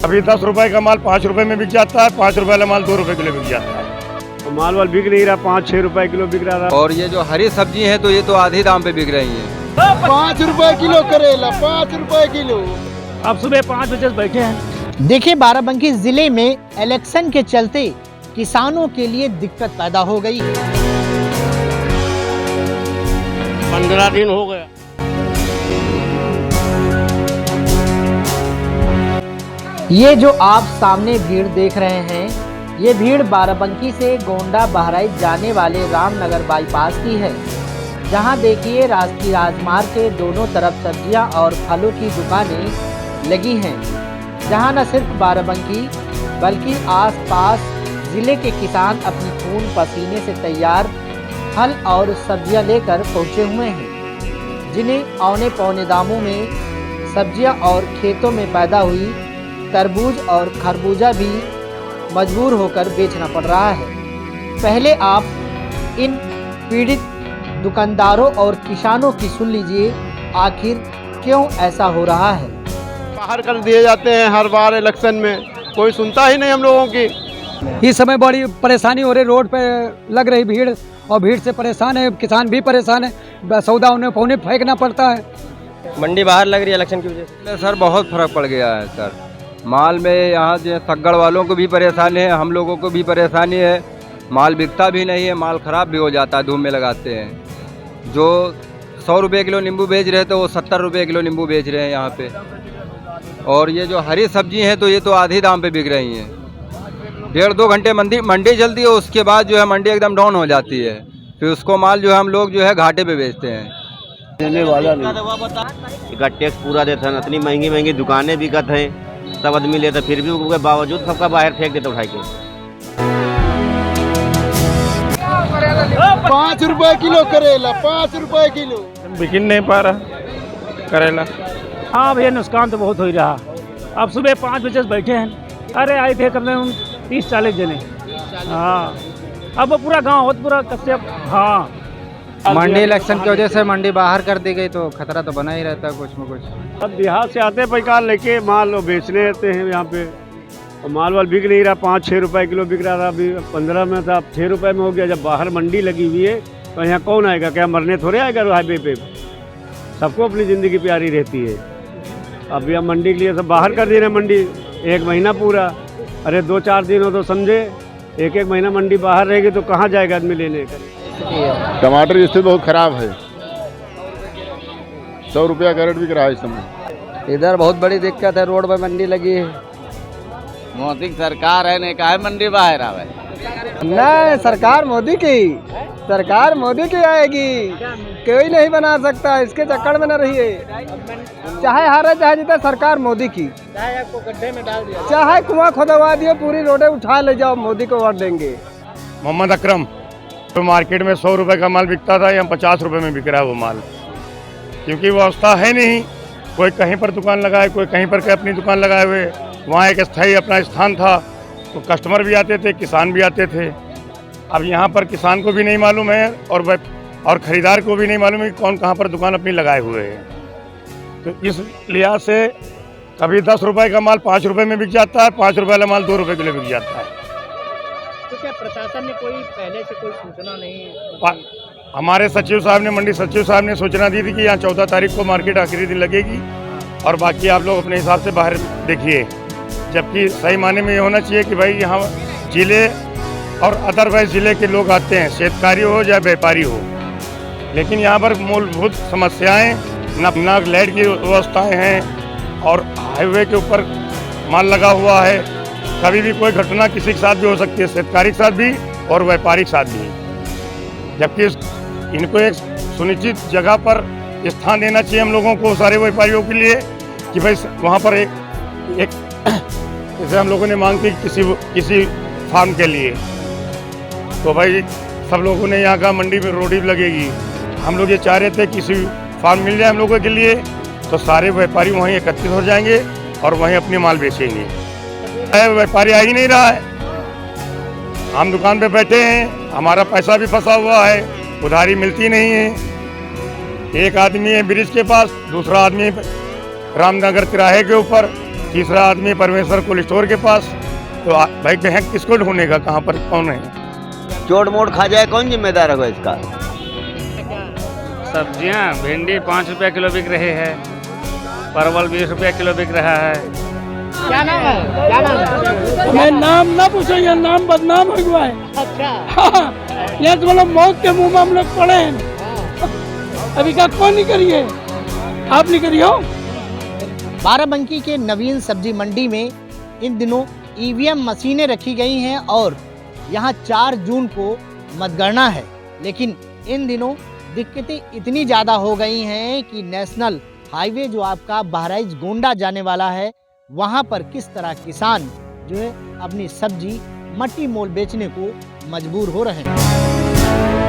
अभी 10 रुपए का माल 5 रुपए में बिक जाता है, 5 रुपए वाला माल 2 रुपए किलो बिक जाता है। तो माल वाल बिक नहीं रहा, 5-6 रुपए किलो बिक रहा। और ये जो हरी सब्जी है तो ये तो आधे दाम पे बिक रही है। 5 रुपए किलो करेला, 5 रुपए किलो। अब सुबह 5 बजे से बैठे हैं। देखिए, बाराबंकी जिले में इलेक्शन के चलते किसानों के लिए दिक्कत पैदा हो गई। 15 दिन हो गया। ये जो आप सामने भीड़ देख रहे हैं, ये भीड़ बाराबंकी से गोंडा बहराइच जाने वाले रामनगर बाईपास की है, जहां देखिए राष्ट्रीय राजमार्ग के दोनों तरफ सब्जियां और फलों की दुकानें लगी हैं, जहां न सिर्फ बाराबंकी बल्कि आसपास जिले के किसान अपनी खून पसीने से तैयार फल और सब्जियां लेकर पहुंचे हुए हैं, जिन्हें औने पौने दामों में सब्जियां और खेतों में पैदा हुई तरबूज और खरबूजा भी मजबूर होकर बेचना पड़ रहा है। पहले आप इन पीड़ित दुकानदारों और किसानों की सुन लीजिए, आखिर क्यों ऐसा हो रहा है। बाहर कर दिए जाते हैं हर बार इलेक्शन में, कोई सुनता ही नहीं हम लोगों की। इस समय बड़ी परेशानी हो रही, रोड पे लग रही भीड़ और भीड़ से परेशान है, किसान भी परेशान है, सौदा उन्हें पौने फेंकना पड़ता है। मंडी बाहर लग रही है इलेक्शन की वजह से। सर बहुत फर्क पड़ गया है सर, माल में यहाँ जो सग्गड़ वालों को भी परेशानी है, हम लोगों को भी परेशानी है। माल बिकता भी नहीं है, माल ख़राब भी हो जाता है, धूप में लगाते हैं। जो 100 रुपये किलो नींबू बेच रहे थे वो 70 रुपये किलो नींबू बेच रहे हैं यहाँ पे। और ये जो हरी सब्जी हैं तो ये तो आधे दाम पे बिक रही हैं। 1.5-2 घंटे मंडी चलती है, उसके बाद जो है मंडी एकदम डाउन हो जाती है, फिर उसको माल जो है हम लोग जो है घाटे पे बेचते हैं। देने वाला नहीं, का टैक्स पूरा देता है, इतनी महंगी महंगी दुकानें बिकत हैं, सब आदमी लेता, फिर भी उसके बावजूद सबका बाहर फेंक देता उठा के। 5 रुपए किलो करेला, 5 रुपए किलो। बिक नहीं पा रहा करेला। हाँ भैया, नुकसान तो बहुत हो ही रहा। अब सुबह 5 बजे से बैठे हैं। अरे आए थे करने 30-40 जने। हाँ, अब वो पूरा गांव होता पूरा कश्यप। हाँ, मंडी इलेक्शन की वजह से मंडी बाहर कर दी गई तो खतरा तो बना ही रहता है कुछ न कुछ। अब बिहार से आते पैकार लेके माल बेचने आते हैं यहाँ पे, और माल वाल बिक नहीं रहा। 5-6 रुपए किलो बिक रहा था, अभी 15 में था, अब 6 रुपए में हो गया। जब बाहर मंडी लगी हुई है तो यहाँ कौन आएगा? क्या मरने थोड़े आएगा हाईवे पे? सबको अपनी ज़िंदगी प्यारी रहती है। अब यहाँ मंडी के लिए सब बाहर कर दे रहे हैं मंडी, 1 महीना पूरा। अरे 2-4 दिन हो तो समझे, 1-1 महीना मंडी बाहर रहेगी तो कहाँ जाएगा आदमी लेने? टमाटर की स्थिति बहुत खराब है, 100 रुपया कैरेट बिक रहा है इस समय। इधर बहुत बड़ी दिक्कत है, रोड पे मंडी लगी है। मोदी की सरकार है, नहीं काहे मंडी बाहर आवे? नहीं, सरकार मोदी की आएगी, कोई नहीं बना सकता, इसके चक्कर में न रहिए। चाहे हारे चाहे जीते, सरकार मोदी की। चाहे आपको गड्ढे में डाल दिया, चाहे कुआं खोदवा दिए, पूरी रोडें उठा ले जाओ, मोदी को वोट देंगे। मोहम्मद अकरम। तो मार्केट में 100 रुपए का माल बिकता था, यहाँ 50 रुपए में बिक रहा है वो माल, क्योंकि व्यवस्था है नहीं। कोई कहीं पर दुकान लगाए, कोई कहीं पर अपनी दुकान लगाए हुए। वहाँ एक स्थायी अपना स्थान था, तो कस्टमर भी आते थे, किसान भी आते थे। अब यहाँ पर किसान को भी नहीं मालूम है और ख़रीदार को भी नहीं मालूम है कि कौन कहाँ पर दुकान अपनी लगाए हुए है। तो इस लिहाज से कभी 10 रुपए का माल 5 रुपए में बिक जाता है, 5 रुपए वाला माल 2 रुपए किलो बिक जाता है। तो क्या प्रशासन ने कोई पहले से कोई सूचना नहीं? हमारे सचिव साहब ने, मंडी सचिव साहब ने सूचना दी थी कि यहाँ 14 तारीख को मार्केट आखिरी दिन लगेगी, और बाकी आप लोग अपने हिसाब से बाहर देखिए। जबकि सही माने में ये होना चाहिए कि भाई यहाँ जिले और अदरवाइज ज़िले के लोग आते हैं, शेतकारी हो या व्यापारी हो, लेकिन यहाँ पर मूलभूत समस्याएँ न लाइट की व्यवस्थाएँ हैं, और हाईवे के ऊपर माल लगा हुआ है। कभी भी कोई घटना किसी के साथ भी हो सकती है, शेतकारी के साथ भी और व्यापारी के साथ भी। जबकि इनको एक सुनिश्चित जगह पर स्थान देना चाहिए हम लोगों को, सारे व्यापारियों के लिए, कि भाई वहाँ पर एक जैसे हम लोगों ने मांग की किसी फार्म के लिए, तो भाई सब लोगों ने यहाँ का मंडी में रोडी लगेगी। हम लोग ये चाह रहे थे किसी फार्म मिल जाए हम लोगों के लिए, तो सारे व्यापारी वहीं एकत्रित हो जाएंगे और वहीं अपने माल बेचेंगे। व्यापारी आ ही नहीं रहा है, हम दुकान पे बैठे हैं, हमारा पैसा भी फंसा हुआ है, उधारी मिलती नहीं है। एक आदमी है ब्रिज के पास, दूसरा आदमी रामनगर तिराहे के ऊपर, तीसरा आदमी परमेश्वर कोल्ड स्टोर के पास। तो भाई कहें किसको ढूंढेगा, कहाँ पर कौन है? चोट मोट खा जाए कौन जिम्मेदार होगा इसका? सब्जियाँ भिंडी 5 रुपया किलो बिक रही है, परवल 20 रुपया किलो बिक रहा है। क्या नाम है? क्या नाम है? मैं नाम ना पूछो, ये नाम बदनाम हो गया है। अच्छा। हाँ, ये तो मतलब मौत के मुंह में हम लोग पड़े हैं। अभी का कौन नहीं करिए, आप नहीं करिए। बाराबंकी के नवीन सब्जी मंडी में इन दिनों ईवीएम मशीनें रखी गई हैं और यहाँ 4 जून को मतगणना है, लेकिन इन दिनों दिक्कतें इतनी ज़्यादा हो गई हैं कि नेशनल हाईवे जो आपका बहराइच गोंडा जाने वाला है, वहाँ पर किस तरह किसान जो है अपनी सब्जी मट्टी मोल बेचने को मजबूर हो रहे हैं।